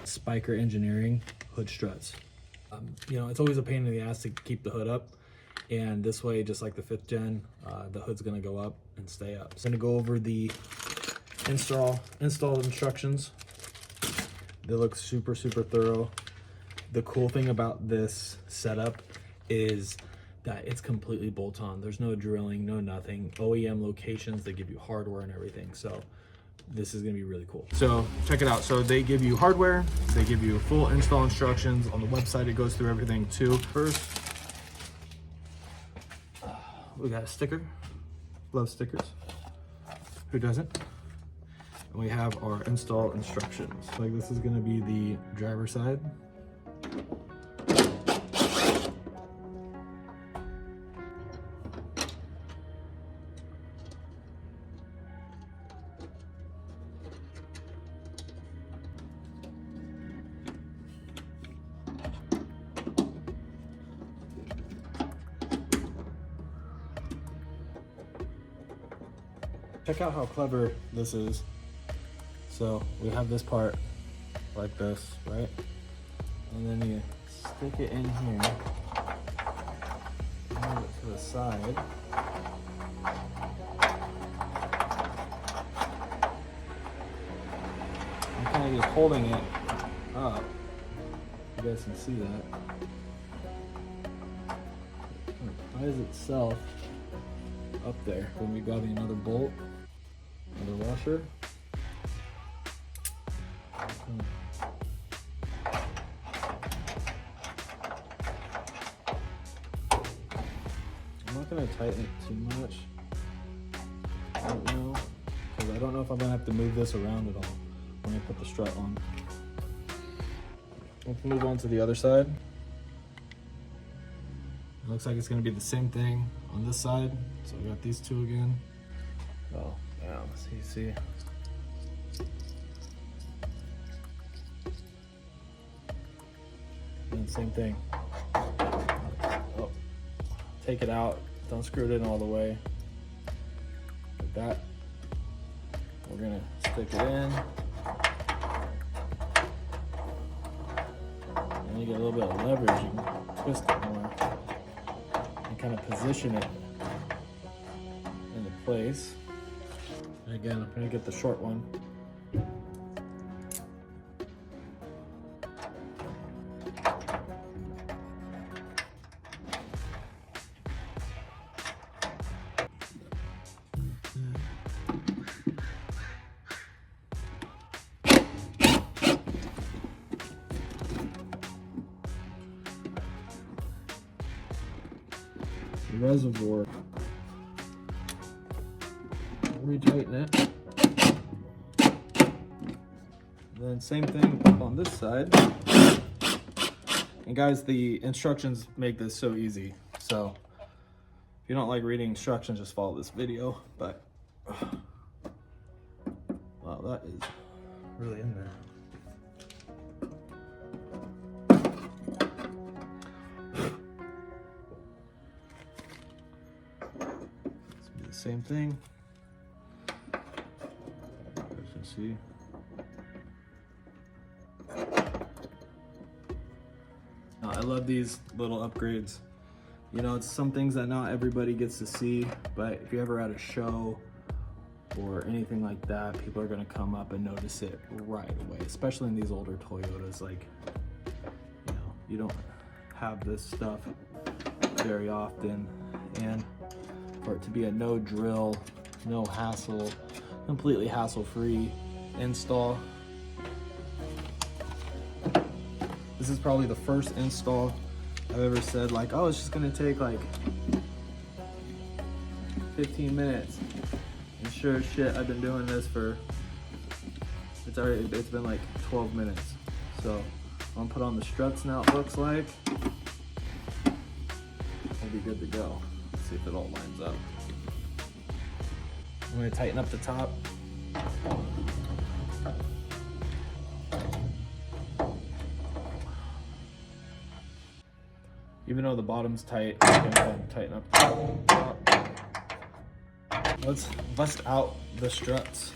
Spiker Engineering hood struts. You know, it's always a pain in the ass to keep the hood up, and this way, just like the 5th gen, the hood's gonna go up and stay up. So I'm gonna go over the install instructions. They look super thorough. The cool thing about this setup is that it's completely bolt-on. There's no drilling, no nothing. OEM locations, they give you hardware and everything. So this is gonna be really cool. So check it out. So they give you hardware, they give you full install instructions. On the website, it goes through everything too. First, we got a sticker. Love stickers. Who doesn't? And we have our install instructions. Like, this is gonna be the driver's side. Check out how clever this is. So we have this part like this, right? And then you stick it in here, move it to the side. I'm kind of just holding it up. You guys can see that. It ties itself up there. Then we got another bolt, another washer. I'm not gonna tighten it too much. I don't know, because I don't know if I'm gonna have to move this around at all when I put the strut on. Let's move on to the other side. It looks like it's gonna be the same thing on this side. So we got these two again. Oh, yeah, see. And same thing. Oh, take it out. Don't screw it in all the way. Like that. We're gonna stick it in. And you get a little bit of leverage. You can twist it more and kind of position it into place. And again, I'm gonna get the short one. The reservoir. Retighten it. And then same thing on this side. And guys, the instructions make this so easy. So if you don't like reading instructions, just follow this video. But wow, that is really in there. Let's do the same thing. See. I love these little upgrades. You know, it's some things that not everybody gets to see, but if you're ever at a show or anything like that, people are gonna come up and notice it right away, especially in these older Toyotas. Like, you know, you don't have this stuff very often, and for it to be a no drill, no hassle, completely hassle-free install. This is probably the first install I've ever said like, oh, it's just gonna take like 15 minutes. And sure as shit, I've been doing this for, it's been like 12 minutes. So I'm gonna put on the struts now, it looks like. We'll be good to go. Let's see if it all lines up. I'm gonna tighten up the top. Even though the bottom's tight, I'm gonna tighten up the top. Let's bust out the struts.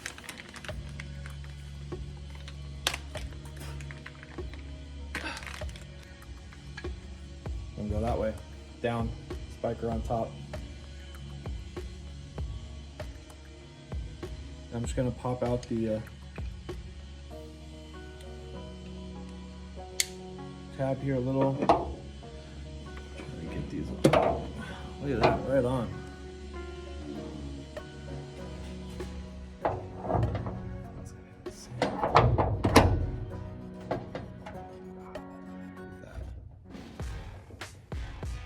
go that way. Down, spiker on top. I'm just gonna pop out the tab here a little. Try to get these. Look at that, right on.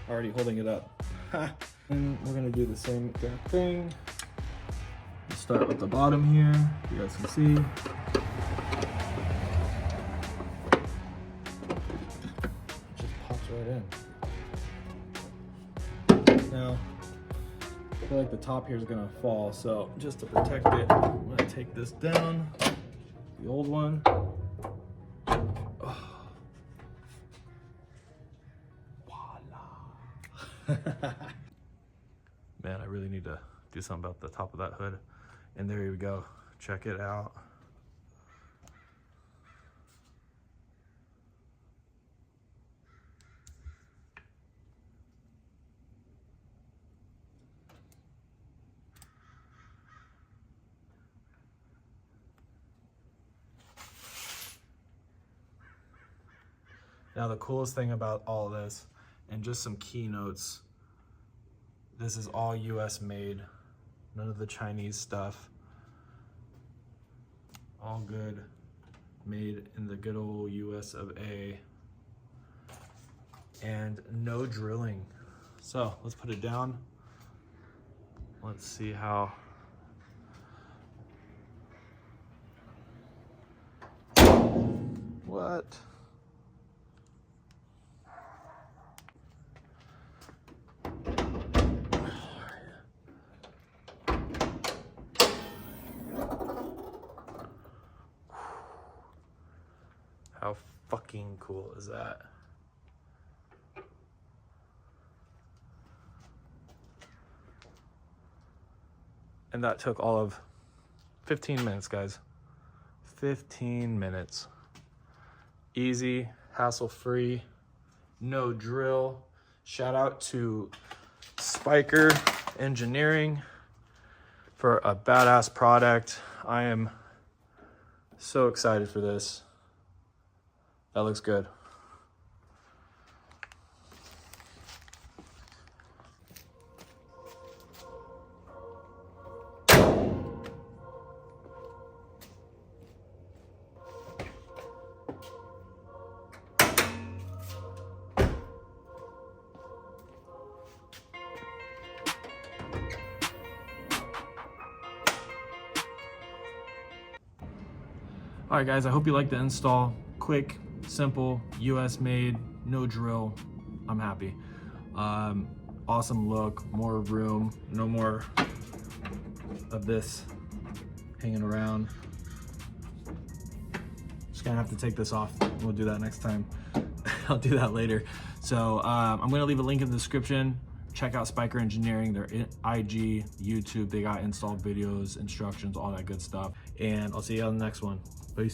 Already holding it up. And we're gonna do the same exact thing. Let's start with the bottom here. You guys can see. It just pops right in. Now, I feel like the top here is gonna fall, so just to protect it, I'm gonna take this down, the old one. Man, I really need to do something about the top of that hood. And there you go. Check it out. Now the coolest thing about all this, and just some keynotes, this is all US made, none of the Chinese stuff. All good, made in the good old US of A. And no drilling. So let's put it down. Let's see how. What? How fucking cool is that? And that took all of 15 minutes, guys. 15 minutes. Easy, hassle-free, no drill. Shout out to Spiker Engineering for a badass product. I am so excited for this. That looks good. All right, guys, I hope you liked the install. Quick, simple, US made, no drill. I'm happy. Awesome look, more room, no more of this hanging around. Just gonna have to take this off. We'll do that next time. I'll do that later. So I'm gonna leave a link in the description. Check out Spiker Engineering, their IG, YouTube. They got install videos, instructions, all that good stuff. And I'll see you on the next one. Peace.